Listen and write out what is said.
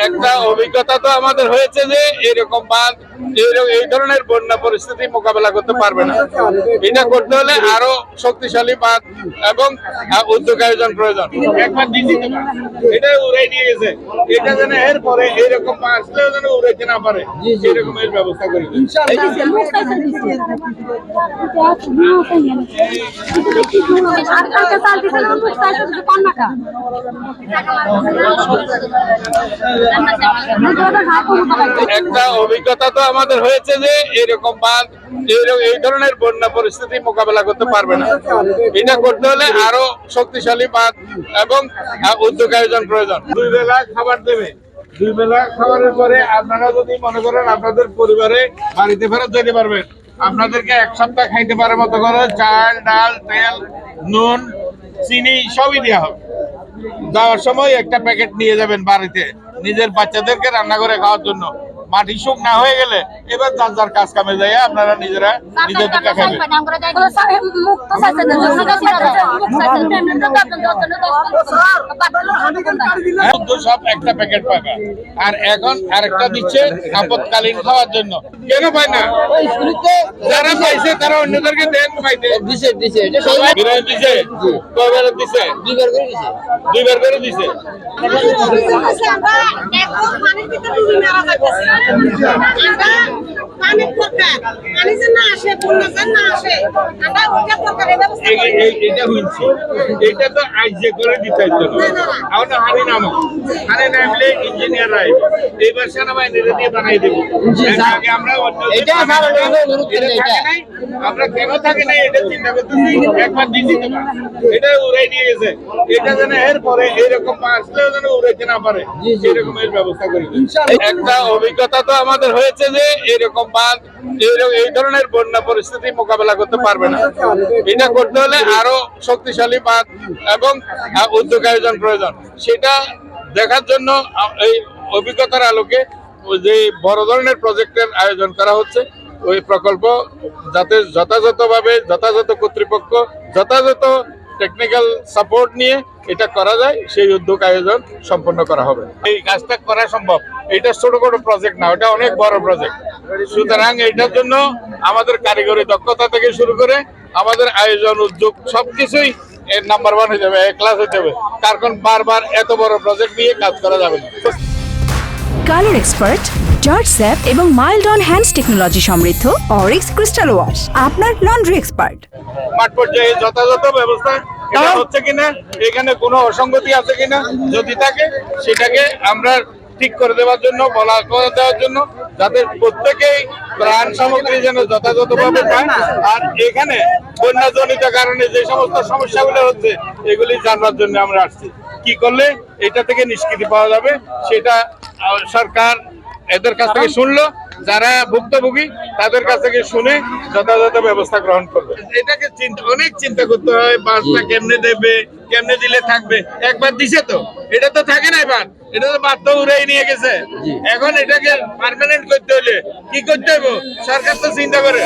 একটা অভিজ্ঞতা তো আমাদের হয়েছে যে এরকম বাঁধ এই ধরনের বন্যা পরিস্থিতি মোকাবেলা করতে পারবে না। এটা করতে হলে আরো শক্তিশালী বাঁধ এবং উদ্যোগ আয়োজন প্রয়োজন। একবার দিছি তো এটা উড়াই নিয়ে গেছে, এটা যেন এরপরে এইরকম আসলেও যেন উড়াইতে না পারে এরকম এর ব্যবস্থা করে দেন। একটা অভিজ্ঞতা তো আমাদের হয়েছে যে এরকম বাঁধ এই ধরনের বন্যা পরিস্থিতি মোকাবেলা করতে পারবে না। এটা করতে হলে আরো শক্তিশালী বাঁধ এবং উদ্যোগ আয়োজন প্রয়োজন। 2 বেলা খাবার দেবে, 2 বেলা খাবারের পরে আপনারা যদি মনে করেন আপনাদের পরিবারে বাড়িতে ফেরত যেতে পারবেন, আপনাদেরকে 1 সপ্তাহ খাইতে পারার মতো করে চাল, ডাল, তেল, নুন, চিনি সবই দেওয়া হবে। যাওয়ার সময় একটা প্যাকেট নিয়ে যাবেন বাড়িতে, নিজের বাচ্চাদেরকে রান্না করে খাওয়ার জন্য। মাটি শুক না হয়ে গেলে এবার যার যার কাজ কামে যায় আপনারা নিজেরা নিজেদেরকে খাবেন। সব একটা প্যাকেট পাবে। আর এখন আরেকটা দিচ্ছে আপদকালীন খাওয়ার জন্য। কেন পায় না? যারা পাইছে তারা অন্যদেরকে দেন পাইতে দিছে। বিরাট দিছে, কয়বার দিছে? 2 বার করে দিছে। এটা তো আইজে করে দিতে হতো। হানি নামক হানি নামলে ইঞ্জিনিয়ার এইবার সেনাবাহিনীরা দিয়ে বানাই দেবো। আমরা কেন থাকি নাই এটা চিন্তা করতেছি। একবার দিছি তো এটা উড়াই নিয়ে গেছে, এটা যেন এরপরে এইরকম আসলেও যেন উড়াইতে না পারে এরকম এর ব্যবস্থা করে দেন। একটা অভিজ্ঞতা তো আমাদের হয়েছে যে এরকম বাঁধ এই ধরনের বন্যা পরিস্থিতি মোকাবেলা করতে পারবে না। এটা করতে হলে আরো শক্তিশালী বাঁধ এবং উদ্যোগ আয়োজন প্রয়োজন। সেটা দেখার জন্য এই অভিজ্ঞতার আলোকে যে বড় ধরনের প্রজেক্টের আয়োজন করা হচ্ছে, ওই প্রকল্প যাতে যথাযথভাবে যথাযথ কর্তৃপক্ষ যথাযথ টেকনিক্যাল সাপোর্ট নিয়ে এটা করা যায় সেই উদ্যোগ আয়োজন সম্পন্ন করা হবে। এই কাজটা করা সম্ভব। এটা ছোট ছোট প্রজেক্ট না, ওটা অনেক বড় প্রজেক্ট। সুতরাং এটার জন্য আমাদের কারিগরি দক্ষতা থেকে শুরু করে আমাদের আয়োজন উদ্যোগ সবকিছুই নাম্বার 1 হয়ে যাবে, A ক্লাস হয়ে যাবে। কারণ বারবার এত বড় প্রজেক্ট নিয়ে কাজ করা যাবে না। কালার এক্সপার্ট, জর্জ স্যাপ এবং মাইল্ড অন হ্যান্ডস টেকনোলজি সমৃদ্ধ অরিক্স ক্রিস্টাল ওয়াশ আপনার লন্ড্রি এক্সপার্ট। মাঠ পর্যায়ে যথাযথ ব্যবস্থা এটা হচ্ছে কিনা, এখানে কোনো অসঙ্গতি আছে কিনা, যদি থাকে সেটাকে আমরা ঠিক করে দেওয়ার জন্য বলা করে দেওয়ার জন্য, যাতে প্রত্যেকেই ত্রাণ সামগ্রী যেন যথাযথভাবে পায়। আর এখানে বন্যাজনিত কারণে যে সমস্ত সমস্যাগুলো হচ্ছে এগুলি জানবার জন্য আমরা আসছি। কি করলে এটা থেকে নিষ্কৃতি পাওয়া যাবে সেটা সরকার এদের কাছ থেকে শুনলো, যারা ভুক্তভোগী তাদের কাছ থেকে শুনে যথাযথ ব্যবস্থা গ্রহণ করবে। এটাকে অনেক চিন্তা করতে হয়, বাসটা কেমনে দেবে, কেমনে দিলে থাকবে। একবার দিছে তো, এটা তো থাকে না। এবার এটা তো বাদ তো উড়াই নিয়ে গেছে। এখন এটাকে পার্মানেন্ট করতে হলে কি করতে হবে? সরকার তো চিন্তা করে।